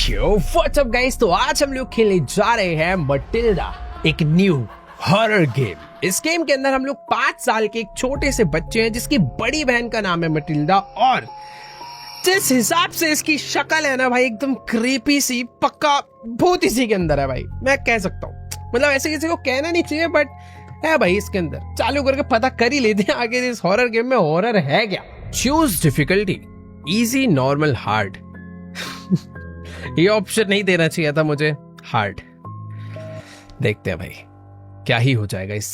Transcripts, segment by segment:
Yo what's up guys, तो आज हम लोग खेलने जा रहे हैं मटिल्डा, एक न्यू हॉरर गेम। इस गेम के अंदर हम लोग 5 साल के एक छोटे से बच्चे हैं जिसकी बड़ी बहन का नाम है मटिल्डा, और जिस हिसाब से इसकी शक्ल है ना भाई, एकदम क्रीपी सी, पक्का भूत इसी के अंदर है भाई, मैं कह सकता हूँ। मतलब ऐसे किसी को कहना नहीं चाहिए बट है भाई इसके अंदर। चालू करके पता कर ही लेते हैं आगे इस हॉरर गेम में हॉरर है क्या। Choose difficulty, easy, normal, hard. ये ऑप्शन नहीं देना चाहिए था मुझे, हार्ड। देखते हैं भाई क्या ही हो जाएगा इस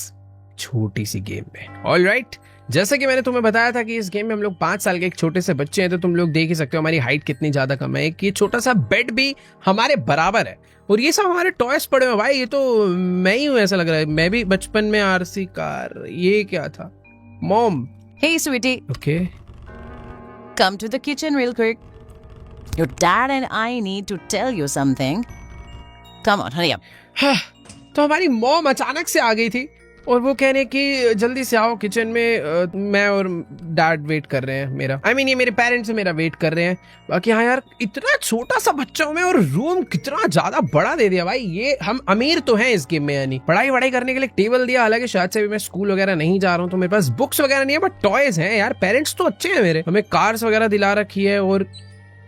छोटी सी गेम में। ऑल राइट, जैसा कि मैंने तुम्हें बताया था कि इस गेम में हम लोग 5 साल के एक छोटे से बच्चे हैं, तो तुम लोग देख ही सकते हो हमारी हाइट कितनी ज्यादा कम है। एक ये छोटा सा बेड भी हमारे बराबर है, और ये सब हमारे टॉयज पड़े हुए भाई। ये तो मैं ही हूँ ऐसा लग रहा है, मैं भी बचपन में आरसी कार, ये क्या था? Mom. Hey, sweetie. Okay Come to the kitchen real quick. Your dad and I need to tell you something. Come on, hurry up. हाँ, तो हमारी मॉम अचानक से आ गई थी और वो कह रहे कि जल्दी से आओ किचन में, मैं और डैड वेट कर रहे हैं मेरा। ये मेरे पेरेंट्स मेरा वेट कर रहे हैं। बाकी हाँ यार, इतना छोटा सा बच्चा हूँ मैं, और रूम कितना ज्यादा बड़ा दे दिया भाई। ये हम अमीर तो हैं इस गेम में, यानी पढ़ाई करने के लिए टेबल दिया। हालांकि शायद से भी मैं स्कूल वगैरह नहीं जा रहा हूँ, तो मेरे पास बुक्स वगैरह नहीं है, बट टॉयज हैं यार। पेरेंट्स तो अच्छे हैं मेरे, हमें कार्स वगैरह दिला रखी है, और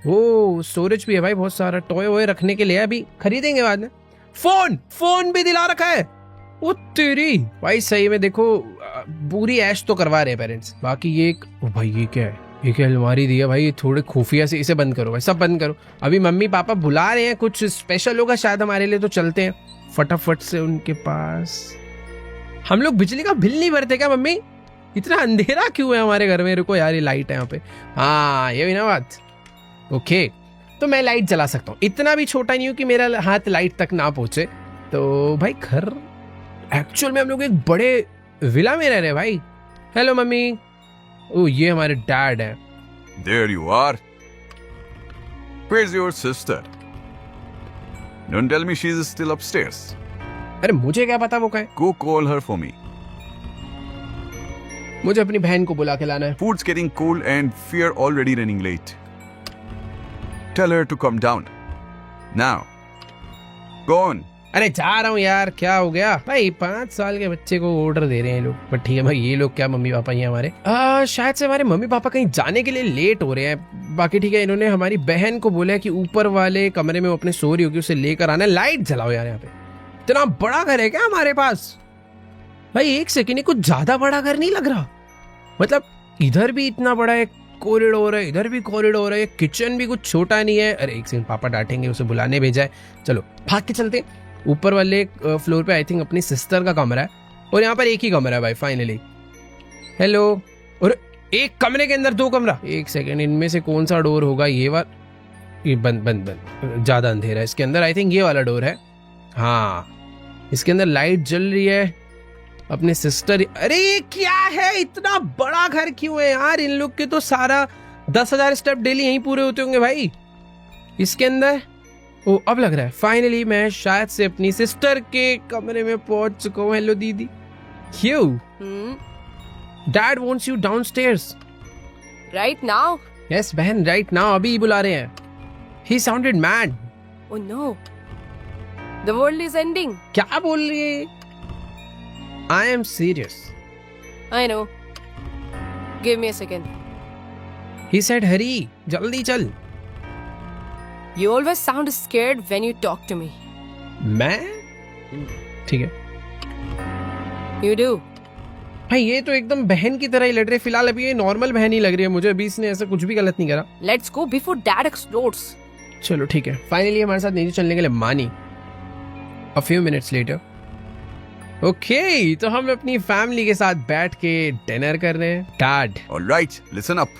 वो स्टोरेज भी है भाई, बहुत सारा टॉय वॉय रखने के लिए। अभी खरीदेंगे बाद में। फोन भी दिला रखा है। ओ तेरी भाई, सही में देखो पूरी ऐश तो करवा रहे हैं पेरेंट्स। बाकी ये ओ भाई, ये क्या है? ये क्या अलमारी दी है भाई? थोड़े खुफिया से इसे बंद करो भाई, सब बंद करो। अभी मम्मी पापा बुला रहे हैं, कुछ स्पेशल होगा शायद हमारे लिए, तो चलते हैं फटाफट से उनके पास। हम लोग बिजली का बिल नहीं भरते क्या मम्मी? इतना अंधेरा क्यों है हमारे घर में? रुको यार, ये लाइट है यहाँ पे। हाँ, ये भी ना बात। ओके, तो मैं लाइट जला सकता हूँ। इतना भी छोटा नहीं हूँ कि मेरा हाथ लाइट तक ना पहुंचे। तो भाई घर एक्चुअल में हम लोग एक बड़े विला में रह रहे हैं भाई। Hello mummy. ओ, ये हमारे डैड हैं। There you are. Where's your sister? Don't tell me she's still upstairs. अरे मुझे क्या पता वो कहाँ है? Go call her for me. मुझे अपनी बहन को बुला के लाना है। Food's getting cold and we're already running late. Tell her to come down. Now. Go on. अरे जा रहा हूँ यार, क्या हो गया भाई? 5 साल के बच्चे को ऑर्डर दे रहे हैं लोग। बट ठीक है भाई, ये लोग क्या मम्मी पापा ही हैं हमारे? शायद से हमारे मम्मी पापा कहीं जाने के लिए लेट हो रहे हैं। बाकी ठीक है, इन्होंने हमारी बहन को बोला है कि ऊपर वाले कमरे में वो अपने सो रही होगी, उसे लेकर आना है। लाइट जलाओ यार यहाँ पे। इतना बड़ा घर है क्या हमारे पास? भाई एक सेकेंड, कुछ ज्यादा बड़ा घर नहीं लग रहा। मतलब इधर भी इतना बड़ा है कॉरिडोर है, इधर भी कॉरिडोर है, किचन भी कुछ छोटा नहीं है। अरे एक सेकंड, पापा डांटेंगे, उसे बुलाने भेजा है। चलो भाग के चलते हैं। ऊपर वाले फ्लोर पे आई थिंक अपनी सिस्टर का कमरा है, और यहाँ पर एक ही कमरा है भाई फाइनली। हेलो। और एक कमरे के अंदर 2 कमरा। एक सेकेंड, इनमें से कौन सा डोर होगा? ये वाला? ये बंद ज्यादा अंधेरा है इसके अंदर। आई थिंक ये वाला डोर है। हाँ, इसके अंदर लाइट जल रही है। अपने सिस्टर। अरे ये क्या है? इतना बड़ा घर क्यों है यार? इन लोग के तो सारा 10,000 स्टेप डेली यहीं पूरे होते होंगे भाई इसके अंदर। ओ, अब लग रहा है फाइनली मैं शायद से अपनी सिस्टर के कमरे में पहुंच चुका हूँ। हेलो दीदी। क्यों? Dad wants you downstairs. Right now? Yes बहन, राइट नाउ, अभी बुला रहे हैं। He sounded mad. Oh no. The world is ending. क्या बोल रही है? I am serious. I know. Give me a second. He said hurry, जल्दी चल। You always sound scared when you talk to me. मैं? ठीक है You do. भाई, ये तो एकदम बहन की तरह ही लड़ रही है। फिलहाल अभी ये नॉर्मल बहन ही लग रही है मुझे। अभी इसने ऐसा कुछ भी गलत नहीं करा। Let's go before Dad explodes. चलो ठीक है, फाइनली हमारे साथ नीचे चलने के लिए मानी। A few minutes later. Okay, तो हम अपनी फैमिली के साथ बैठ के डिनर कर रहे हैं। Dad. All right, listen up.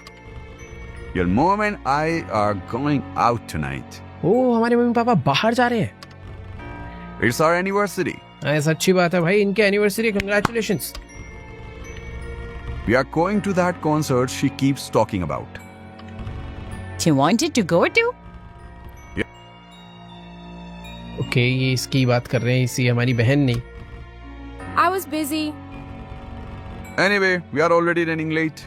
Your mom and I are going out tonight. ओ, हमारे मम्मी पापा बाहर जा रहे हैं। It's our anniversary. ऐसा अच्छी बात है भाई, इनके anniversary. Congratulations. We are going to that concert she keeps talking about. She wanted to go to? Okay, ये इसकी बात कर रहे हैं, इसी हमारी बहन नहीं। I was busy. Anyway, we are already running late.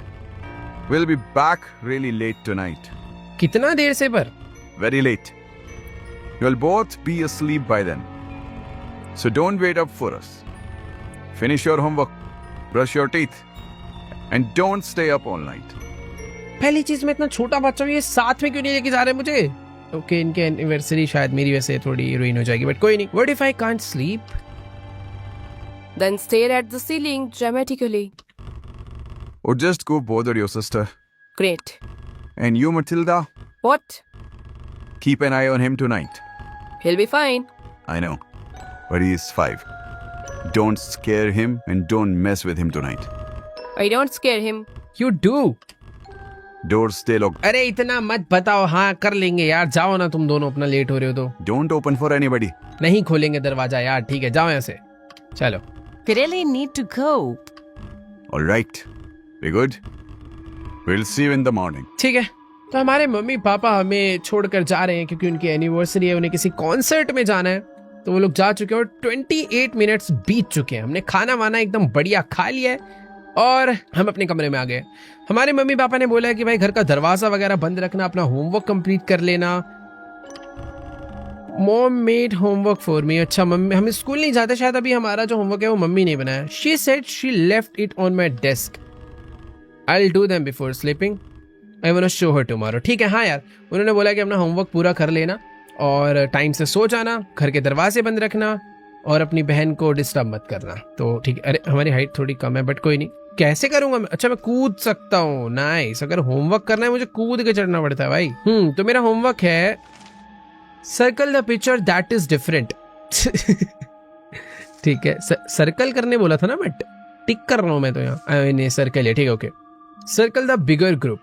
We'll be back really late tonight. कितना देर से पर? Very late. You'll both be asleep by then. So don't wait up for us. Finish your homework, brush your teeth, and don't stay up all night. पहली चीज मैं इतना छोटा बच्चा हूँ, ये साथ में क्यों नहीं लेके जा रहे मुझे? ओके, इनके एनिवर्सरी शायद मेरी वजह से थोड़ी रुइन हो जाएगी, बट कोई नहीं. What if I can't sleep? Then stare at the ceiling dramatically. Or just go bother your sister. Great. And you, Matilda, What? keep an eye on him tonight. He'll be fine. I know, but he is 5. Don't scare him and don't mess with him tonight. I don't scare him. You do. Doors stay locked. अरे इतना मत बताओ, हाँ कर लेंगे यार, जाओ ना तुम दोनों, अपना लेट हो रहे हो तो. Don't open for anybody. नहीं खोलेंगे दरवाजा यार, ठीक है जाओ यहाँ से, चलो. We really need to go. All right. Be good. We'll see you in the morning. ठीक है, तो हमारे मम्मी पापा हमें छोड़कर जा रहे हैं क्योंकि उनकी एनिवर्सरी है, उन्हें किसी कॉन्सर्ट में जाना है, तो वो लोग जा चुके हैं और 28 मिनट्स बीत चुके हैं. हमने खाना वाना एकदम बढ़िया खा लिया है और हम अपने कमरे में आ गए. हमारे मम्मी पापा ने बोला है कि भाई घर का दरवाजा वगैरह बंद रखना, अपना होमवर्क कंप्लीट कर लेना. Mom made homework for me. अच्छा मम्मी, हम स्कूल नहीं जाते शायद, अभी हमारा जो होमवर्क है वो मम्मी ने बनाया. She said she left it on my desk. I will do them before sleeping. I want to show her tomorrow. ठीक है, हाँ यार, उन्होंने बोला कि अपना होमवर्क पूरा कर लेना और टाइम से सो जाना, घर के दरवाजे बंद रखना और अपनी बहन को डिस्टर्ब मत करना. तो ठीक है. अरे हमारी हाइट थोड़ी कम है, बट कोई नहीं, कैसे करूंगा मैं? अच्छा मैं कूद सकता हूँ. नाइस. अगर होमवर्क करना है मुझे कूद के चढ़ना पड़ता है भाई. तो मेरा होमवर्क है circle the picture that is different. ठीक है, सर्कल करने बोला था ना, बट टिक कर रहा हूं मैं तो यहाँ. नहीं सर्कल है, ठीक है. Okay, circle the bigger group.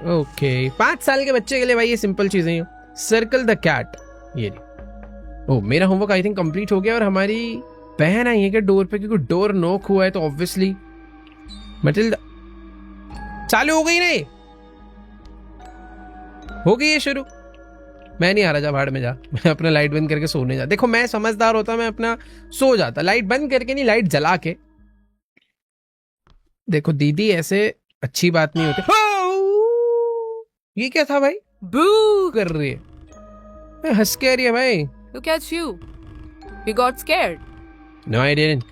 Okay, 5 साल के बच्चे के लिए भाई ये सिंपल चीजें हैं. Circle the cat. ये नहीं. ओ, मेरा होमवर्क आई थिंक कंप्लीट हो गया और हमारी बहन आई है क्या डोर पे, क्योंकि डोर नॉक हुआ है तो ऑब्वियसली. मटिल्डा चालू हो गई नहीं, हो गई है शुरू. मैं नहीं आ रहा, जा भाड़ में जा. मैं अपना लाइट बंद करके सोने जा. देखो मैं समझदार होता, मैं अपना सो जाता, लाइट बंद करके नहीं, लाइट जला के. देखो दीदी ऐसे अच्छी बात नहीं होती. ये क्या था भाई? Boo! कर रही है, हंस के आ रही है भाई. Look at you. You got scared. No, I didn't.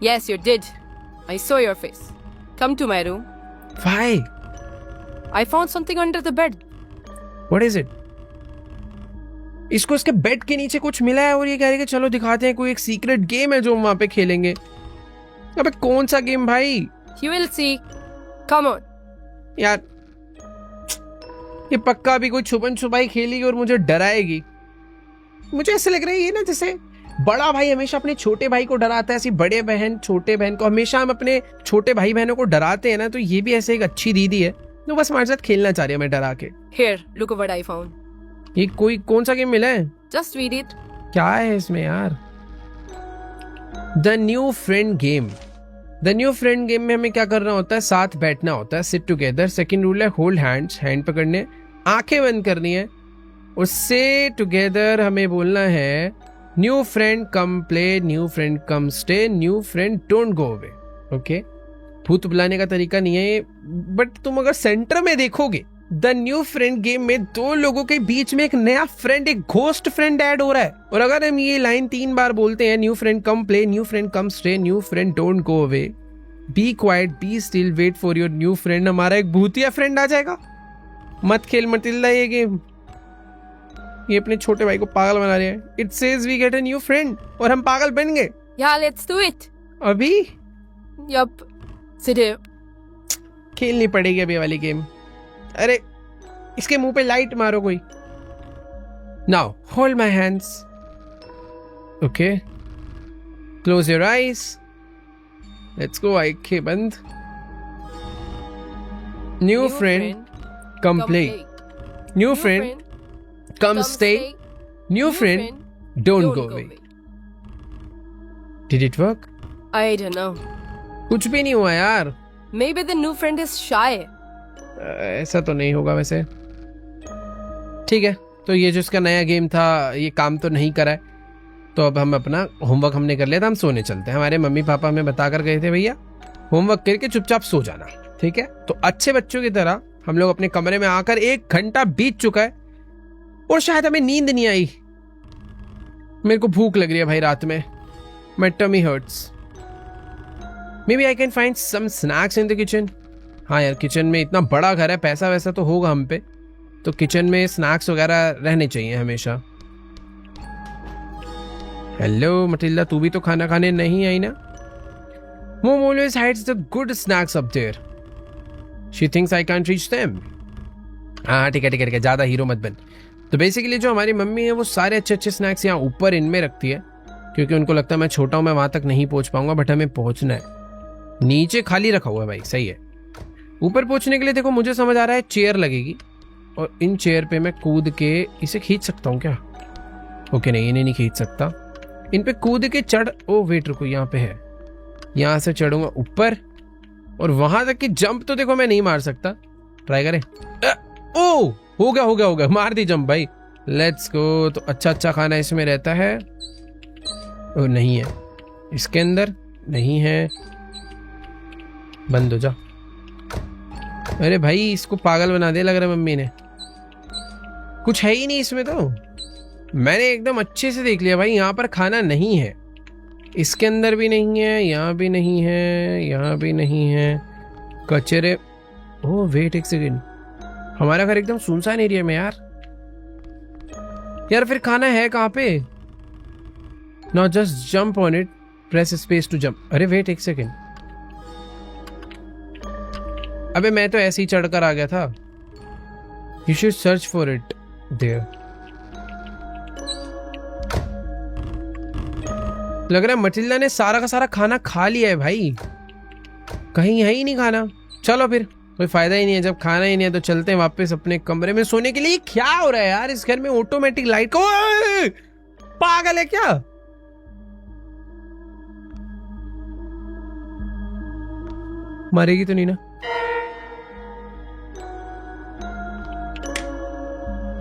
Yes, you did. I saw your face. Come to my room. Why? I found something under the bed. What is it? इसको इसके बेड के नीचे कुछ मिला है और ये कह रहे कि चलो दिखाते हैं, कोई एक सीक्रेट गेम है जो हम वहां पे खेलेंगे. अबे कौन सा गेम भाई? You will see. Come on. यार ये पक्का भी कोई छुपन छुपाई खेलेगी और मुझे डराएगी. मुझे ऐसे लग रहा है ये ना जैसे बड़ा भाई हमेशा अपने छोटे भाई को डराता है, ऐसी बड़े बहन छोटे बहन को, हमेशा हम अपने छोटे भाई बहनों को डराते हैं ना, तो ये भी ऐसे एक अच्छी दीदी है तो बस हमारे साथ खेलना चाह रही है मैं डरा के. Here, look what I found. ये कोई कौन सा गेम मिला है? Just read it. क्या है इसमें यार? The new friend game. The new friend game में हमें क्या करना होता है? साथ बैठना होता है, सिट टुगेदर. सेकंड रूल है होल्ड हैंड्स, हैंड पकड़ने, आंखें बंद करनी है और से टुगेदर हमें बोलना है new friend come play, new friend come stay, new friend don't go away. Okay, भूत बुलाने का तरीका नहीं है ये, बट तुम अगर सेंटर में देखोगे द न्यू फ्रेंड गेम में 2 लोगों के बीच में एक नया फ्रेंड, एक घोस्ट फ्रेंड ऐड हो रहा है. और अगर हम ये लाइन 3 बार बोलते हैं, new friend come play, new friend come stay, new friend don't go away, be quiet, be still, wait for your new friend, हमारा एक भूतिया फ्रेंड आ जाएगा. मत खेल मटिल्डा ये गेम, ये अपने छोटे भाई को पागल बना रहे हैं. It says we get a new friend और हम पागल बन गए. Yeah, let's do it. अभी Yup. Sit here. खेलनी पड़ेगी अभी वाली गेम. अरे इसके मुंह पे लाइट मारो कोई. Now hold my hands. Okay, close your eyes. Let's go. आंखें बंद. New friend come play, new friend come stay, new friend don't go away. Did it work? I don't know. कुछ भी नहीं हुआ यार. Maybe the new friend is shy. ऐसा तो नहीं होगा वैसे. ठीक है, तो ये जो इसका नया गेम था ये काम तो नहीं करा है, तो अब हम अपना होमवर्क हमने कर लिया था, हम सोने चलते हैं. हमारे मम्मी पापा हमें बता कर गए थे भैया होमवर्क करके चुपचाप सो जाना. ठीक है, तो अच्छे बच्चों की तरह हम लोग अपने कमरे में आकर 1 घंटा बीत चुका है और शायद हमें नींद नहीं आई. मेरे को भूख लग रही है भाई रात में. My tummy hurts. Maybe I can find some snacks in the kitchen. हाँ यार, किचन में इतना बड़ा घर है, पैसा वैसा तो होगा हम पे, तो किचन में स्नैक्स वगैरह रहने चाहिए हमेशा. हेलो मटिल्डा, तू भी तो खाना खाने नहीं आई ना? Mom always hides the good snacks up there. She thinks I can't reach them. हाँ ठीक है, ज़्यादा हीरो मत बन. तो बेसिकली जो हमारी मम्मी है वो सारे अच्छे स्नैक्स यहाँ ऊपर इनमें रखती है, क्योंकि उनको लगता है मैं छोटा हूँ, मैं वहाँ तक नहीं पहुँच पाऊंगा, बट हमें पहुँचना है. नीचे खाली रखा हुआ है भाई, सही है. ऊपर पहुँचने के लिए देखो मुझे समझ आ रहा है चेयर लगेगी, और इन चेयर पे मैं कूद के इसे खींच सकता हूँ क्या? ओके नहीं, इन्हें नहीं खींच सकता. इन पे कूद के चढ़. ओ वेट रुको, यहाँ पे है. यहाँ से चढ़ूंगा ऊपर, और वहां तक की जंप तो देखो मैं नहीं मार सकता. ट्राई करें. ओ हो गया, मार दी जंप भाई. Let's go. तो अच्छा खाना इसमें रहता है. ओ नहीं है, इसके अंदर नहीं है. बंद हो जा. अरे भाई इसको पागल बना दिया लग रहा है मम्मी ने. कुछ है ही नहीं इसमें. तो मैंने एकदम अच्छे से देख लिया भाई, यहाँ पर खाना नहीं है. इसके अंदर भी नहीं है, यहाँ भी नहीं है, यहाँ भी नहीं है. कचरे. ओह वेट एक सेकेंड, हमारा घर एकदम सुनसान एरिया में यार. फिर खाना है कहाँ पे? Now just jump on it, press space to jump. अरे वेट एक सेकेंड, अबे मैं तो ऐसे ही चढ़कर आ गया था. You should search for it there. लग रहा है मटिल्डा ने सारा का सारा खाना खा लिया है भाई, कहीं है ही नहीं खाना. चलो फिर कोई फायदा ही नहीं है, जब खाना ही नहीं है तो चलते हैं वापस अपने कमरे में सोने के लिए. क्या हो रहा है यार इस घर में? ऑटोमेटिक लाइट को पागल है क्या? मारेगी तो नहीं ना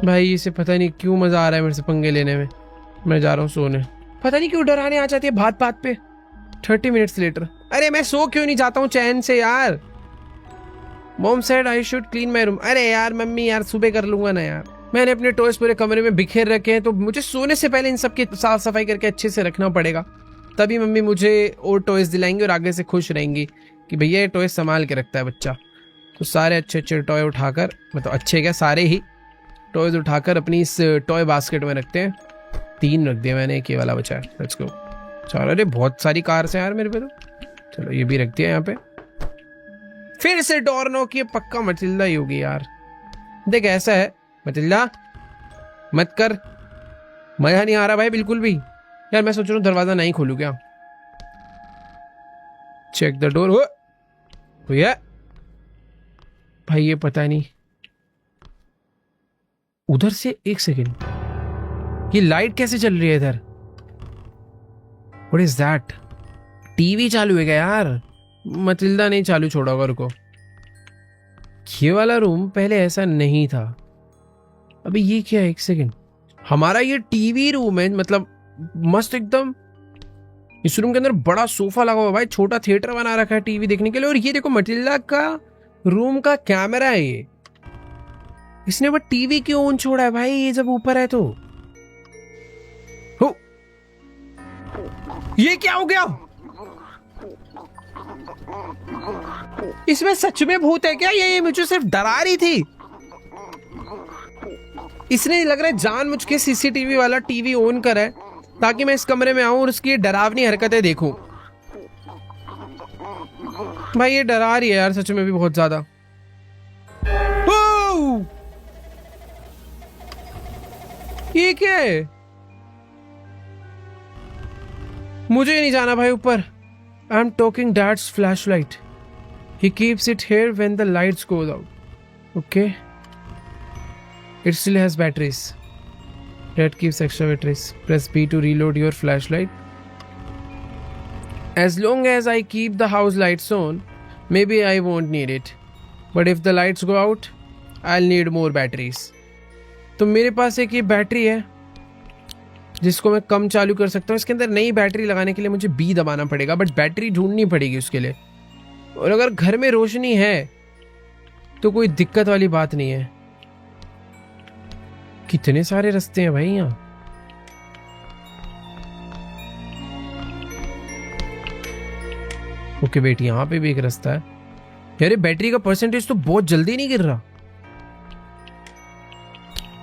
भाई? इसे पता नहीं क्यों मजा आ रहा है मेरे से पंगे लेने में. मैं जा रहा हूँ सोने. पता नहीं क्यों डराने आ जाती है बात पे. 30 मिनट्स लेटर. अरे मैं सो क्यों नहीं जाता हूँ चैन से यार? Mom said I should clean my room. अरे यार मम्मी यार, सुबह कर लूंगा ना यार. मैंने अपने टॉयज पूरे कमरे में बिखेर रखे हैं, तो मुझे सोने से पहले इन सब की साफ सफाई करके अच्छे से रखना पड़ेगा. तभी मम्मी मुझे और टॉयज दिलाएंगी और आगे से खुश रहेंगी कि भैया ये टॉयज संभाल के रखता है बच्चा. तो सारे अच्छे टॉय उठाकर, मतलब अच्छे क्या, सारे ही टॉयज उठाकर अपनी इस टॉय बास्केट में रखते हैं. 3 रख दिया मैंने, एक ये वाला बचा है. Let's go. चलो. अरे बहुत सारी कार्स हैं यार मेरे पे तो. चलो ये भी रख दिया यहाँ पे. फिर से डोर नॉक. ये पक्का मटिल्डा ही होगी यार. देख ऐसा है मटिल्डा, मत कर, मजा नहीं आ रहा भाई बिल्कुल भी. यार मैं सोच रहा हूँ दरवाजा नहीं खोलूं क्या. Check the door. भैया भाई ये पता नहीं उधर से. एक सेकेंड, ये लाइट कैसे चल रही है इधर? What is that? टीवी चालू है क्या यार? मटिल्डा नहीं चालू छोड़ा होगा. रुको, ये वाला रूम पहले ऐसा नहीं था. अभी ये क्या है? एक सेकेंड, हमारा ये टीवी रूम है, मतलब मस्त एकदम. इस रूम के अंदर बड़ा सोफा लगा हुआ भाई, छोटा थिएटर बना रखा है टीवी देखने के लिए. और ये देखो मटिल्डा का रूम का कैमरा है ये. इसने बस टीवी क्यों ऑन छोड़ा है भाई, ये जब ऊपर है तो? हो, ये क्या हो गया? इसमें सच में भूत है क्या? ये मुझे सिर्फ डरा रही थी. इसने लग रहा है जानबूझ के सीसीटीवी वाला टीवी ऑन करा है ताकि मैं इस कमरे में आऊं और उसकी डरावनी हरकतें देखूं. भाई ये डरा रही है यार सच में भी बहुत ज्यादा. ये क्या है? मुझे नहीं जाना भाई ऊपर. I am talking dad's flashlight. He keeps it here when the lights goes out. Okay, it still has batteries. Dad keeps extra batteries. Press B to reload your flashlight. As long as I keep the house lights on, maybe I won't need it. But if the lights go out, I'll need more batteries. तो मेरे पास एक ये battery है जिसको मैं कम चालू कर सकता हूँ. इसके अंदर नई बैटरी लगाने के लिए मुझे B दबाना पड़ेगा, बट बैटरी ढूंढनी पड़ेगी उसके लिए. और अगर घर में रोशनी है तो कोई दिक्कत वाली बात नहीं है. कितने सारे रास्ते हैं भाई यहाँ. ओके वेट, यहाँ पे भी एक रास्ता है यार। ये बैटरी का परसेंटेज तो बहुत जल्दी नहीं गिर रहा।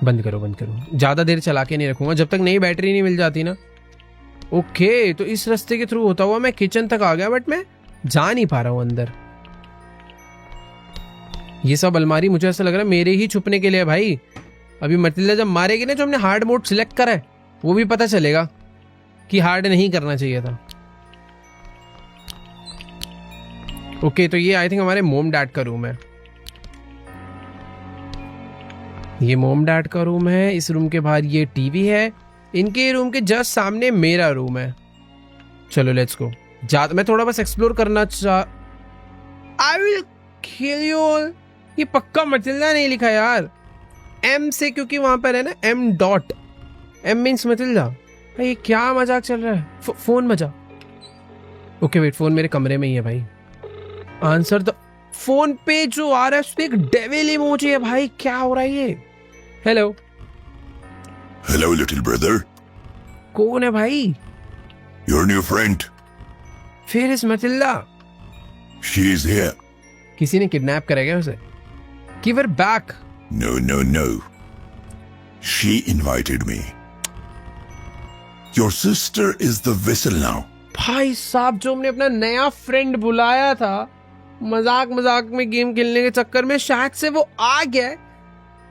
बंद करो बंद करो, ज्यादा देर चला के नहीं रखूंगा जब तक नई बैटरी नहीं मिल जाती ना। ओके तो इस रास्ते के थ्रू होता हुआ मैं किचन तक आ गया, बट मैं जा नहीं पा रहा हूं अंदर। ये सब अलमारी मुझे ऐसा लग रहा है मेरे ही छुपने के लिए भाई। अभी मटिल्डा जब मारेगी ना, जो हमने हार्ड मोड सिलेक्ट करा है, वो भी पता चलेगा कि हार्ड नहीं करना चाहिए था। ओके तो ये आई थिंक हमारे मोम डैड का रूम है। ये मोम डैड का रूम है। इस रूम के बाहर ये टीवी है। इनके रूम के जस्ट सामने मेरा रूम है। चलो लेट्स गो। मैं थोड़ा बस एक्सप्लोर करना I will kill you all. ये पक्का मटिल्डा नहीं लिखा यार, एम से, क्योंकि वहां पर है ना M dot, M means Matilda. ये क्या मजाक चल रहा है? फोन बजा। ओके वेट, फोन मेरे कमरे में ही है भाई। आंसर द फोन पे जो आ रहा है उसपे एक डेविल इमोजी है भाई। क्या हो रहा है ये? Hello Hello, little brother. कौन है भाई? Your new friend. फिर इस मटिल्डा She is here. किसी ने किडनैप करा क्या उसे? Give her back. No, no, no. She invited me. Your sister is the vessel now. भाई साहब, जो हमने अपना नया फ्रेंड बुलाया था मजाक मजाक में गेम खेलने के चक्कर में, शायद से वो आ गया,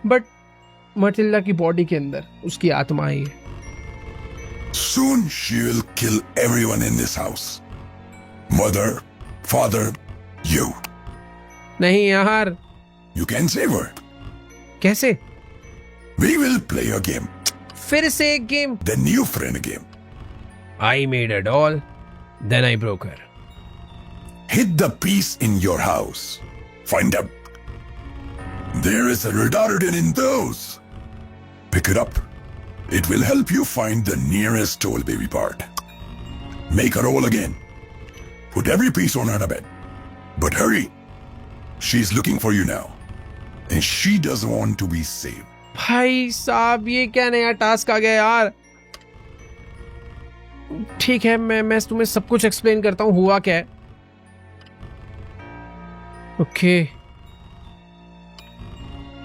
बट मटिल्डा की बॉडी के अंदर उसकी आत्मा आई है। Soon she will kill everyone in this house. Mother, father, you. नहीं यार, You can save her. कैसे? We will play a game. फिर से एक game. The new friend game. I made a doll, then I broke her. Hit the piece in your house. Find them. There is a retardant in those. Pick it up. It will help you find the nearest toll baby part. Make her roll again. Put every piece on her bed. But hurry. She's looking for you now. And she doesn't want to be saved. भाई साहब, ये क्या नया task आ गया यार? ठीक है, मैं तुम्हें सब कुछ एक्सप्लेन करता हूँ हुआ क्या है। Okay,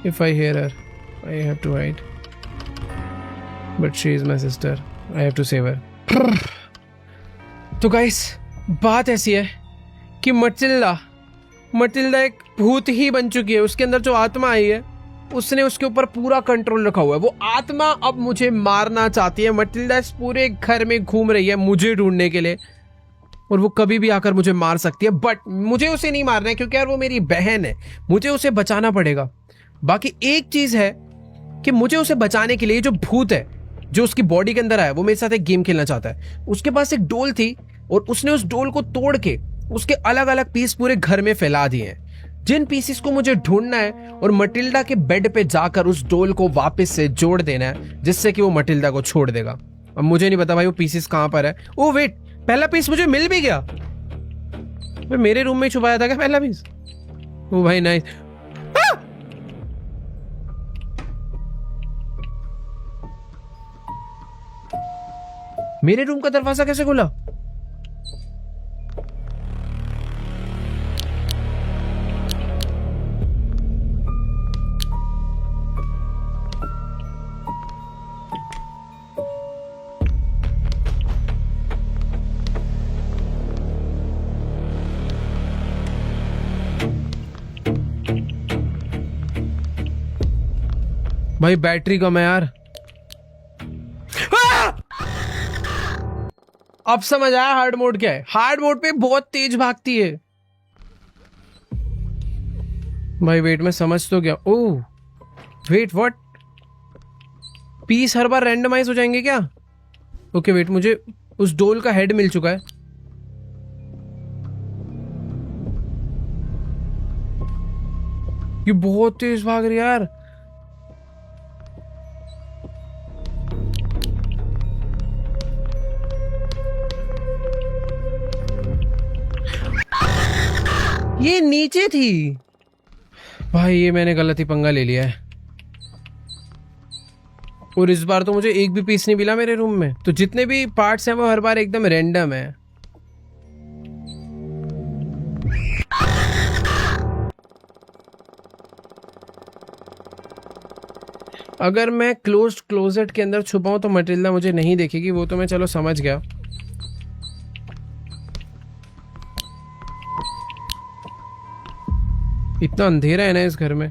if I hear her I have to hide, but she is my sister, I have to save her. तो गाइस, बात ऐसी है कि मटिल्डा एक भूत ही बन चुकी है। उसके अंदर जो आत्मा आई है, उसने उसके ऊपर पूरा कंट्रोल रखा हुआ है। वो आत्मा अब मुझे मारना चाहती है। मटिल्डा इस पूरे घर में घूम रही है मुझे ढूंढने के लिए, और वो कभी भी आकर मुझे मार सकती है, बट मुझे उसे नहीं मारना है क्योंकि यार वो मेरी बहन है। मुझे उसे बचाना पड़ेगा। बाकी एक चीज है कि मुझे उसे बचाने के लिए जो भूत है जो उसकी बॉडी के अंदर आया, वो मेरे साथ एक गेम खेलना चाहता है। उसके पास एक डोल थी और उसने उस डोल को तोड़ के उसके अलग अलग पीस पूरे घर में फैला दिए हैं। जिन पीसेस को मुझे ढूंढना है और मटिल्डा के बेड पे जाकर उस डोल को वापस से जोड़ देना है, जिससे कि वो मटिल्डा को छोड़ देगा। अब मुझे नहीं पता भाई वो पीसेस कहां पर है। ओ वेट, पहला पीस मुझे मिल भी गया। मेरे रूम में छुपाया था क्या पहला पीस? ओ भाई नाइस। मेरे रूम का दरवाजा कैसे खुला? भाई बैटरी कम है यार। अब समझ आया हार्ड मोड क्या है। हार्ड मोड पे बहुत तेज भागती है। भाई वेट, मैं समझ तो गया। Oh wait, what? पीस हर बार रैंडमाइज हो जाएंगे क्या? ओके वेट, मुझे उस डोल का हेड मिल चुका है। ये बहुत तेज भाग रही है यार। ये नीचे थी भाई। ये मैंने गलत ही पंगा ले लिया है, और इस बार तो मुझे एक भी पीस नहीं मिला मेरे रूम में। तो जितने भी पार्ट्स हैं वो हर बार एकदम रैंडम है। अगर मैं क्लोजेट के अंदर छुपाऊं तो मटिल्डा मुझे नहीं देखेगी, वो तो मैं चलो समझ गया। इतना अंधेरा है ना इस घर में।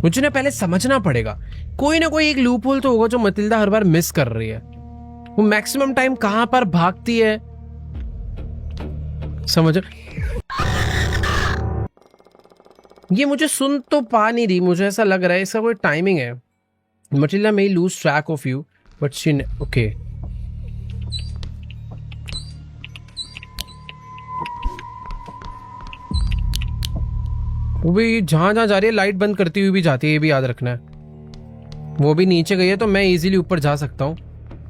मुझे ना पहले समझना पड़ेगा, कोई ना कोई एक लूप होल तो होगा जो मटिल्डा हर बार मिस कर रही है। वो मैक्सिमम टाइम कहां पर भागती है, समझ? ये मुझे सुन तो पा नहीं रही, मुझे ऐसा लग रहा है इसका कोई टाइमिंग है। Matilda may lose track of you, but she okay. वो भी जहां जहां जा रही है लाइट बंद करती हुई भी जाती है, ये भी याद रखना है। वो भी नीचे गई है तो मैं इजीली ऊपर जा सकता हूँ,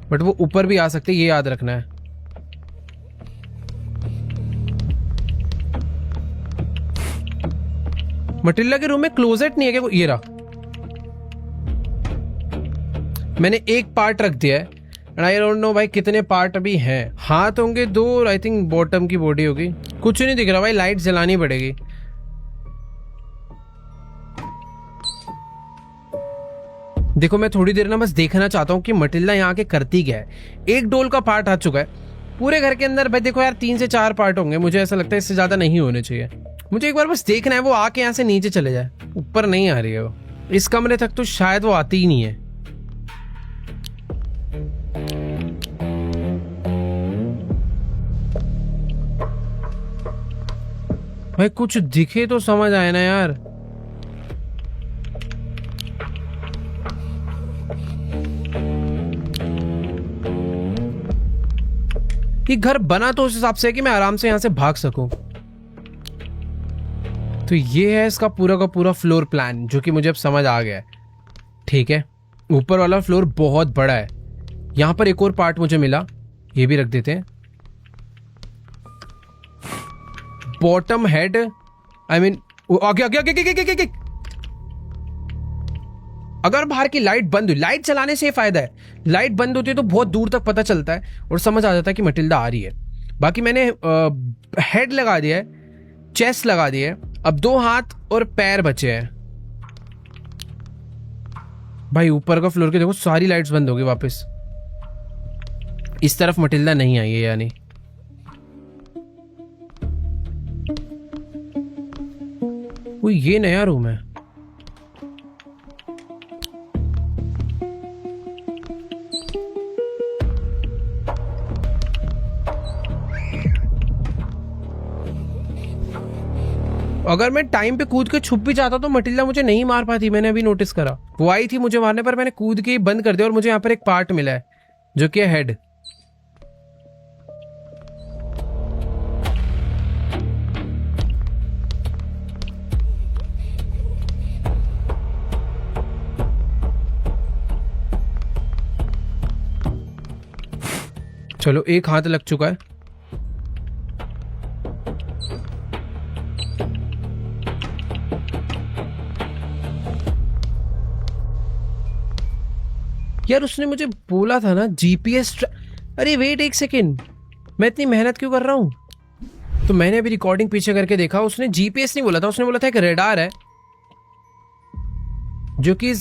बट वो ऊपर भी आ सकते हैं, ये याद रखना है। मटिल्डा के रूम में क्लोजेट नहीं है क्या? ये रहा, मैंने एक पार्ट रख दिया है एंड आई डोंट नो भाई कितने पार्ट अभी हैं। हाथ होंगे 2 और आई थिंक बॉटम की बॉडी होगी। कुछ नहीं दिख रहा भाई, लाइट जलानी पड़ेगी। देखो मैं थोड़ी देर ना बस देखना चाहता हूँ कि मटिल्डा यहाँ के करती क्या है। एक डोल का पार्ट आ चुका है पूरे घर के अंदर। भाई देखो यार 3 से 4 पार्ट होंगे, मुझे ऐसा लगता है इससे ज्यादा नहीं होने चाहिए। मुझे एक बार बस देखना है वो आके यहाँ से नीचे चले जाए। ऊपर नहीं आ रही है वो, इस कमरे तक तो शायद वो आती ही नहीं है। भाई कुछ दिखे तो समझ आए ना यार। ये घर बना तो उस हिसाब से है कि मैं आराम से यहां से भाग सकूं। तो ये है इसका पूरा का पूरा फ्लोर प्लान, जो कि मुझे अब समझ आ गया है। ठीक है, ऊपर वाला फ्लोर बहुत बड़ा है। यहां पर एक और पार्ट मुझे मिला, ये भी रख देते हैं। बॉटम हेड, आई मीन आगे आगे आगे आगे आगे आगे। अगर बाहर की लाइट बंद हुई, लाइट चलाने से ये फायदा है, लाइट बंद होती है तो बहुत दूर तक पता चलता है और समझ आ जाता है कि मटिल्डा आ रही है। बाकी मैंने हेड लगा दिया है, चेस्ट लगा दिया है, अब 2 हाथ और पैर बचे हैं। भाई ऊपर का फ्लोर के देखो सारी लाइट्स बंद हो गई वापस। इस तरफ मटिल्डा नहीं आई है यानी। वो ये नया रूम है। अगर मैं टाइम पे कूद के छुप भी जाता तो मटिल्डा मुझे नहीं मार पाती। मैंने अभी नोटिस करा, वो आई थी मुझे मारने पर मैंने कूद के बंद कर दिया और मुझे यहाँ पर एक पार्ट मिला है जो कि है हेड। चलो एक हाथ लग चुका है। यार उसने मुझे बोला था ना जीपीएस। अरे वेट एक सेकेंड, मैं इतनी मेहनत क्यों कर रहा हूं? तो मैंने अभी रिकॉर्डिंग पीछे करके देखा, उसने जीपीएस नहीं बोला था, उसने बोला था एक रेडार है जो कि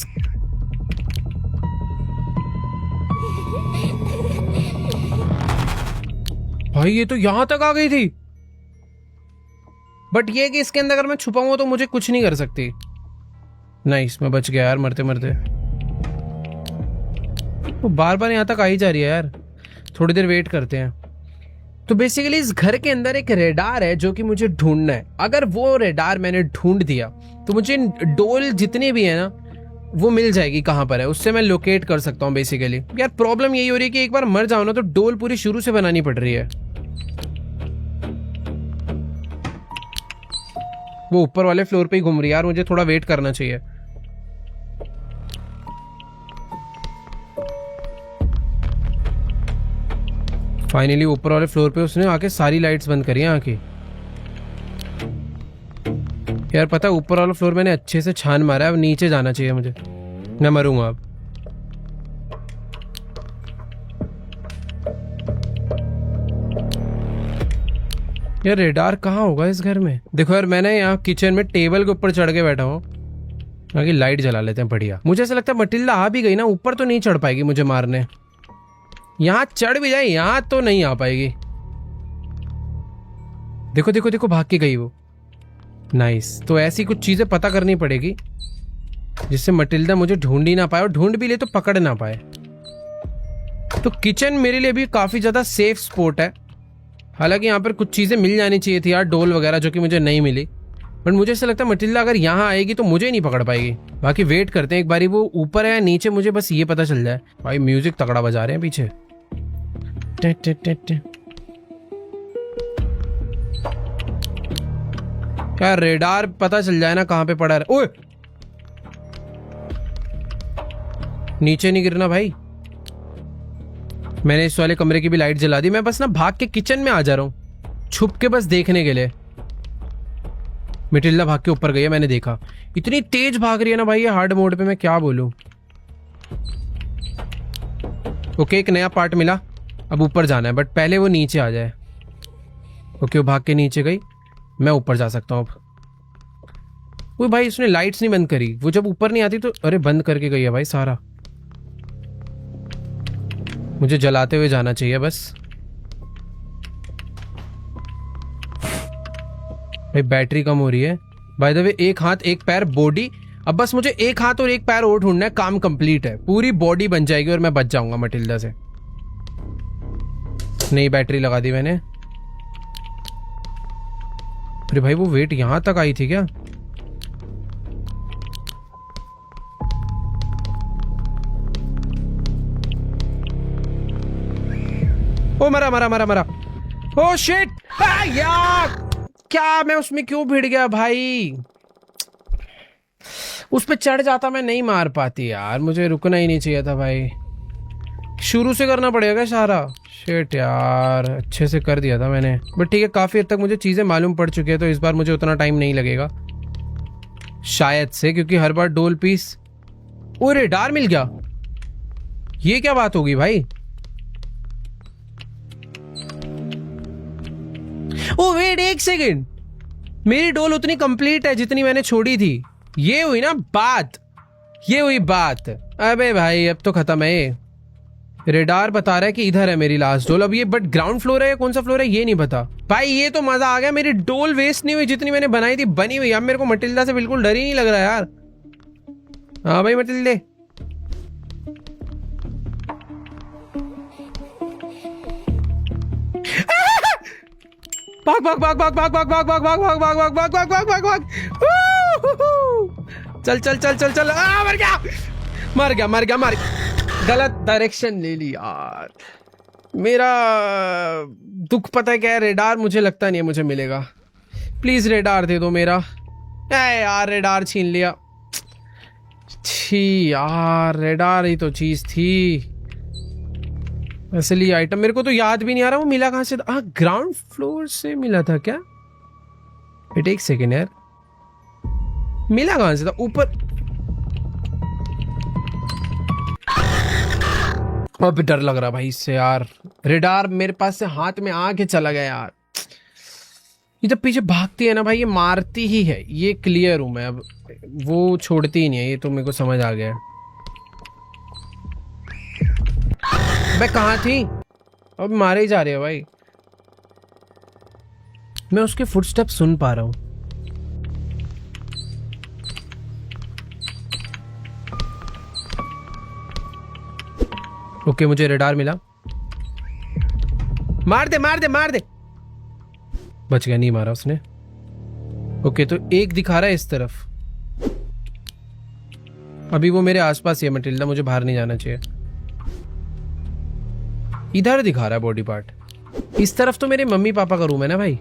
भाई ये तो यहां तक आ गई थी। बट ये कि इसके अंदर अगर मैं छुपाऊंगा तो मुझे कुछ नहीं कर सकती। नाइस, मैं बच गया यार मरते मरते। वो बार बार यहां तक आ ही जा रही है यार। थोड़ी देर वेट करते हैं। तो बेसिकली इस घर के अंदर एक रेडार है जो कि मुझे ढूंढना है। अगर वो रेडार मैंने ढूंढ दिया तो मुझे डोल जितने भी है ना वो मिल जाएगी कहां पर है, उससे मैं लोकेट कर सकता हूं बेसिकली। यार प्रॉब्लम यही हो रही है कि एक बार मर जाओ ना तो डोल पूरी शुरू से बनानी पड़ रही है। वो ऊपर वाले फ्लोर पे ही घूम रही है यार, मुझे थोड़ा वेट करना चाहिए। फाइनली ऊपर वाले फ्लोर पे उसने आके सारी लाइट्स बंद करी हैं आके। यार पता है ऊपर वाला फ्लोर मैंने अच्छे से छान मारा है, अब नीचे जाना चाहिए मुझे, मैं मरूंगा अब। यार रेडार कहाँ होगा इस घर में? देखो यार मैंने यहाँ किचन में टेबल के ऊपर चढ़ के बैठा हूँ, आगे लाइट जला लेते हैं बढ़िया। मुझे ऐसा लगता है मटिल्डा आ भी गई ना ऊपर तो नहीं चढ़ पाएगी मुझे मारने, यहाँ चढ़ भी जाए यहाँ तो नहीं आ पाएगी। देखो देखो देखो भाग के गई वो, नाइस। तो ऐसी कुछ चीजें पता करनी पड़ेगी जिससे मटिल्डा मुझे ढूंढ ही ना पाए, और ढूंढ भी ले तो पकड़ ना पाए। तो किचन मेरे लिए भी काफी ज्यादा सेफ स्पॉट है। हालांकि यहाँ पर कुछ चीजें मिल जानी चाहिए थी यार, डोल वगैरह, जो कि मुझे नहीं मिली। बट मुझे ऐसा लगता है मटिल्डा अगर यहाँ आएगी तो मुझे नहीं पकड़ पाएगी। बाकी वेट करते हैं एक बारी, वो ऊपर है या नीचे मुझे बस ये पता चल जाए। भाई म्यूजिक तगड़ा बजा रहे हैं पीछे। क्या रेडार पता चल जाए ना कहाँ पे पड़ा है। ओए नीचे नहीं गिरना भाई। मैंने इस वाले कमरे की भी लाइट जला दी। मैं बस ना भाग के किचन में आ जा रहा हूँ छुप के, बस देखने के लिए। मटिल्डा भाग के ऊपर गई है, मैंने देखा। इतनी तेज भाग रही है ना भाई ये हार्ड मोड पे, मैं क्या बोलूं। ओके एक नया पार्ट मिला, अब ऊपर जाना है, बट पहले वो नीचे आ जाए। ओके वो भाग के नीचे गई, मैं ऊपर जा सकता हूँ अब। वो भाई उसने लाइट्स नहीं बंद करी, वो जब ऊपर नहीं आती तो अरे बंद करके गई है भाई सारा। मुझे जलाते हुए जाना चाहिए बस। भाई बैटरी कम हो रही है। बाय द वे एक हाथ एक पैर बॉडी, अब बस मुझे एक हाथ और एक पैर और ढूंढना है, काम कंप्लीट है। पूरी बॉडी बन जाएगी और मैं बच जाऊंगा मटिल्डा से। नई बैटरी लगा दी मैंने। अरे भाई वो वेट यहां तक आई थी क्या? ओ मरा मरा मरा मरा। ओ शिट यार, क्या मैं उसमें क्यों भिड़ गया भाई? उस पे चढ़ जाता मैं नहीं मार पाती यार, मुझे रुकना ही नहीं चाहिए था भाई। शुरू से करना पड़ेगा सारा। शिट यार, अच्छे से कर दिया था मैंने, बट ठीक है काफी हद तक मुझे चीजें मालूम पड़ चुकी है, तो इस बार मुझे उतना टाइम नहीं लगेगा शायद से, क्योंकि हर बार डोल पीस। ओ रेडार मिल गया, ये क्या बात होगी भाई? ओ वेट एक सेकेंड, मेरी डोल उतनी कंप्लीट है जितनी मैंने छोड़ी थी। ये हुई ना बात, ये हुई बात। अबे भाई अब तो खत्म है ये। रेडार बता रहा है कि इधर है मेरी लास्ट डोल। अब ये बट ग्राउंड फ्लोर है या कौन सा फ्लोर है ये नहीं पता भाई। ये तो मजा आ गया, मेरी डोल वेस्ट नहीं हुई, जितनी मैंने बनाई थी बनी हुई। अब मेरे को मटिल्डा से बिल्कुल डर ही नहीं लग रहा यार। हाँ भाई मटिल्डे, भाग भाग भाग भाग भाग भाग भाग भाग भाग भाग भाग भाग भाग भाग भाग भाग भाग। चल चल चल चल चल। मर गया मर गया मर गया मर गया। गलत डायरेक्शन ले ली यार। मेरा दुख पता है क्या है, रेडार मुझे लगता नहीं है मुझे मिलेगा। प्लीज रेडार दे दो मेरा। यार रेडार छीन लिया। छी यार, रेडार ही तो चीज थी, असली आइटम। मेरे को तो याद भी नहीं आ रहा वो मिला कहां से। हाँ ग्राउंड फ्लोर से मिला था क्या? वेट एक सेकेंड यार, मिला कहां से था? ऊपर। अब डर लग रहा भाई इससे यार। रेडार मेरे पास से हाथ में आके चला गया यार। ये जब पीछे भागती है ना भाई, ये मारती ही है, ये क्लियर हूं मैं। अब वो छोड़ती ही नहीं है, ये तो मेरे को समझ आ गया। मैं कहाँ थी? अब मारे ही जा रहे हो भाई। मैं उसके फुटस्टेप सुन पा रहा हूं। ओके मुझे रेडार मिला। मार दे मार दे मार दे। बच गया, नहीं मारा उसने। ओके तो एक दिखा रहा है इस तरफ। अभी वो मेरे आसपास ही है मटिल्डा, मुझे बाहर नहीं जाना चाहिए। इधर दिखा रहा है बॉडी पार्ट। इस तरफ तो मेरे मम्मी पापा का रूम है ना भाई।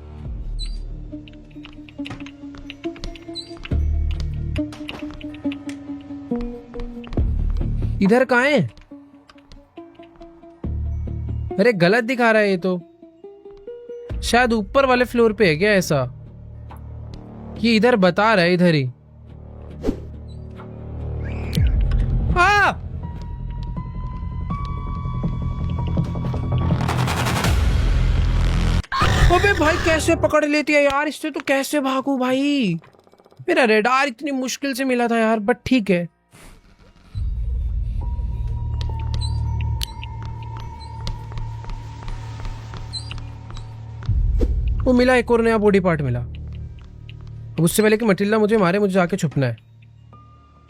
इधर कहाँ है? अरे गलत दिखा रहा है ये तो। शायद ऊपर वाले फ्लोर पे है क्या ऐसा? ये इधर बता रहा है, इधर ही। अबे भाई कैसे पकड़ लेती है यार, इससे तो कैसे भागू भाई। मेरा रेडार इतनी मुश्किल से मिला था यार, बट ठीक है। वो मिला, एक और नया बॉडी पार्ट मिला। अब उससे पहले कि मटिल्डा मुझे मारे, मुझे जाके छुपना है।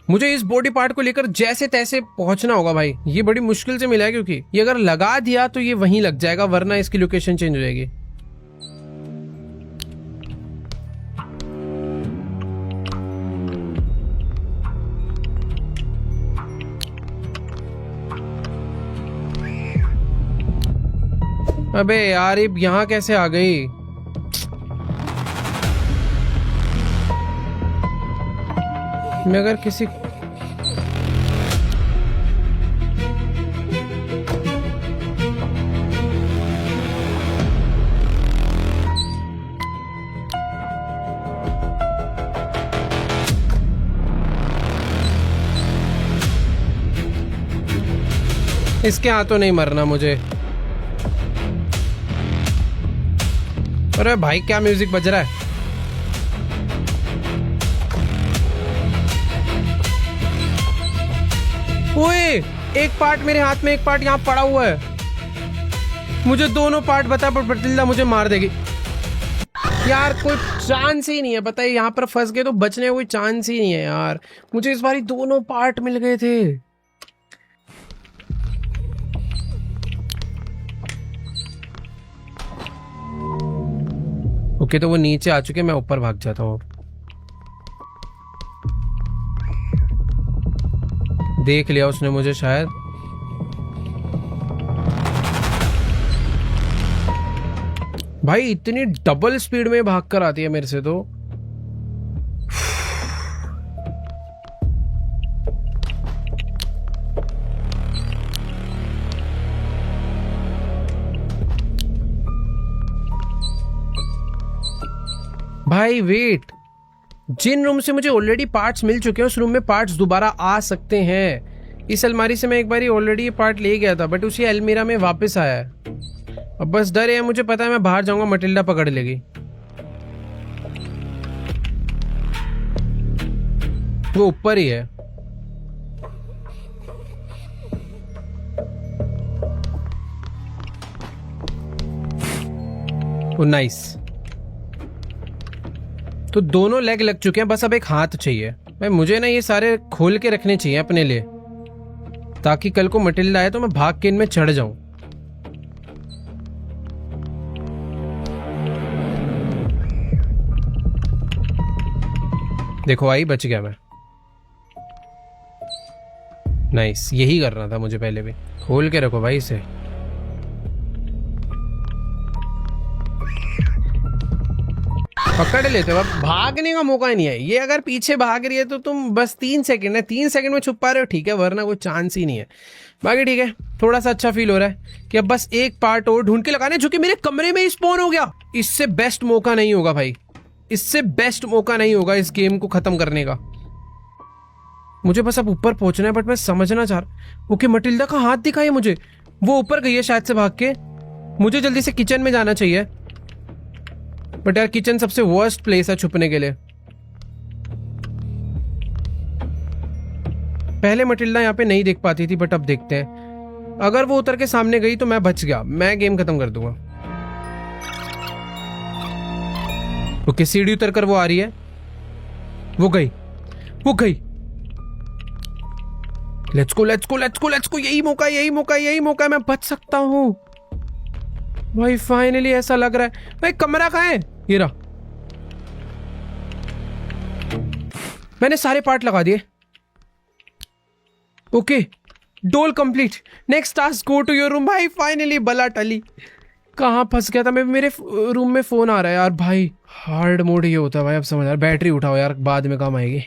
मुझे इस बॉडी पार्ट को लेकर जैसे तैसे पहुंचना होगा भाई। ये बड़ी मुश्किल से मिला है, क्योंकि ये अगर लगा दिया तो ये वहीं लग जाएगा, वरना इसकी लोकेशन चेंज हो जाएगी। अबे यार ये यहाँ कैसे आ गई? मैं अगर किसी इसके हाथों नहीं मरना मुझे। अरे भाई क्या म्यूजिक बज रहा है? ओए, एक पार्ट मेरे हाथ में, एक पार्ट यहाँ पड़ा हुआ है। मुझे दोनों पार्ट बता, पर मटिल्डा मुझे मार देगी यार। कोई चांस ही नहीं है, बताइए। यहाँ पर फंस गए तो बचने का कोई चांस ही नहीं है यार। मुझे इस बारी दोनों पार्ट मिल गए थे। ओके, तो वो नीचे आ चुके, मैं ऊपर भाग जाता हूँ। देख लिया उसने मुझे शायद। भाई इतनी डबल स्पीड में भाग कर आती है मेरे से तो। भाई वेट, जिन रूम से मुझे ऑलरेडी पार्ट्स मिल चुके हैं उस रूम में पार्ट्स दोबारा आ सकते हैं। इस अलमारी से मैं एक बार ऑलरेडी ये पार्ट ले गया था, बट उसी अलमीरा में वापस आया है। अब बस डर है, मुझे पता है मैं बाहर जाऊंगा मटिल्डा पकड़ लेगी। वो ऊपर ही है। ओ नाइस। तो दोनों लेग लग चुके हैं, बस अब एक हाथ चाहिए। भाई मुझे ना ये सारे खोल के रखने चाहिए अपने लिए, ताकि कल को मटिल्डा आए तो मैं भाग के इनमें चढ़ जाऊं। देखो आई, बच गया मैं। नाइस, यही करना था मुझे पहले भी। खोल के रखो भाई इसे। पकड़ लेते हो, अब भागने का मौका ही नहीं है। ये अगर पीछे भाग रही है तो तुम बस 3 सेकंड है, 3 सेकंड में छुप पा रहे हो, ठीक है, वरना कोई चांस ही नहीं है। बाकी ठीक है, थोड़ा सा अच्छा फील हो रहा है कि अब बस एक पार्ट और ढूंढ के लगाने, जो कि मेरे कमरे में ही स्पॉन हो गया। इससे बेस्ट मौका नहीं होगा भाई, इससे बेस्ट मौका नहीं होगा इस गेम को खत्म करने का। मुझे बस अब ऊपर पहुंचना है, बट मैं समझना चाह रहा। ओके, मटिल्डा का हाथ दिखाई मुझे, वो ऊपर गई है शायद से भाग के। मुझे जल्दी से किचन में जाना चाहिए, बट यार किचन सबसे वर्स्ट प्लेस है छुपने के लिए। पहले मटिल्डा यहाँ पे नहीं देख पाती थी, बट अब देखते हैं। अगर वो उतर के सामने गई तो मैं बच गया, मैं गेम खत्म कर दूंगा। ओके, सीढ़ी उतर कर वो आ रही है, वो गई, वो गई। Let's go, let's go, let's go, let's go. यही मौका, यही मौका, यही मौका, मैं बच सकता हूं भाई। फाइनली ऐसा लग रहा है। भाई कमरा कहाँ है? ये रहा। मैंने सारे पार्ट लगा दिए। Okay, doll complete. Next task, go to your room. भाई फाइनली बला टली। कहाँ फंस गया था मैं? मेरे रूम में फोन आ रहा है यार। भाई हार्ड मोड ये होता है भाई, अब समझ यार। बैटरी उठाओ यार, बाद में काम आएगी।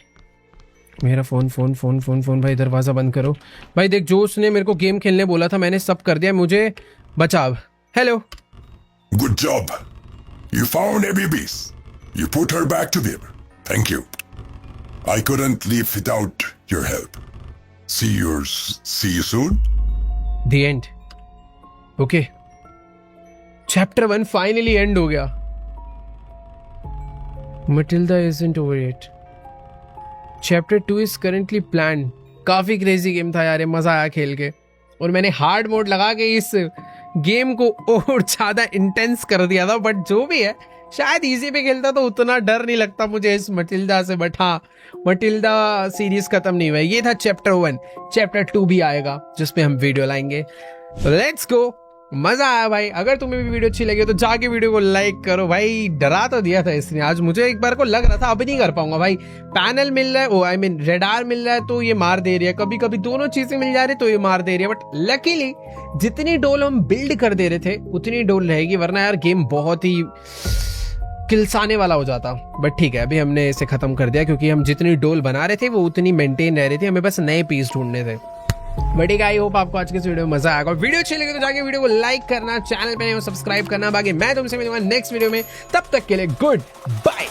मेरा phone phone phone phone phone. भाई दरवाजा बंद करो। भाई देख, जो उसने मेरे को गेम खेलने बोला था मैंने सब कर दिया, मुझे बचाव। Hello. Good job. You found Abby Beast. You put her back to them. Thank you. I couldn't leave without your help. See you soon. The end. Okay. Chapter 1 finally end हो गया. Matilda isn't over yet. Chapter 2 is currently planned. काफी crazy game था यार, ये मजा आया खेल के. और मैंने हार्ड मोड लगा के इस गेम को और ज्यादा इंटेंस कर दिया था. बट जो भी है, शायद इजी पे खेलता तो उतना डर नहीं लगता मुझे इस मटिल्डा से. बट हाँ, मटिल्डा सीरीज खत्म नहीं हुआ. ये था चैप्टर 1. चैप्टर 2 भी आएगा जिसमें हम वीडियो लाएंगे. Let's go. मजा आया भाई. अगर तुम्हें भी वीडियो अच्छी लगी तो जाके वीडियो को लाइक करो भाई. डरा तो दिया था इसने आज मुझे. एक बार को लग रहा था अब नहीं कर पाऊंगा भाई. पैनल मिल रहा है, आई मीन रेडार मिल रहा है तो ये मार दे रही है. कभी कभी दोनों चीजें मिल जा रही तो ये मार दे रही है. बट लकीली जितनी डोल हम बिल्ड कर दे रहे थे उतनी डोल रहेगी, वरना यार गेम बहुत ही किलसाने वाला हो जाता. बट ठीक है, अभी हमने इसे खत्म कर दिया क्योंकि हम जितनी डोल बना रहे थे वो उतनी मेंटेन रह रही थी. हमें बस नए पीस ढूंढने थे. बट आई होप आपको आज के इस वीडियो में मजा आएगा. वीडियो अच्छी लगे तो जाके वीडियो को लाइक करना, चैनल पे सब्सक्राइब करना. बाकी मैं तुमसे मिलूंगा नेक्स्ट वीडियो में. तब तक के लिए गुड बाय.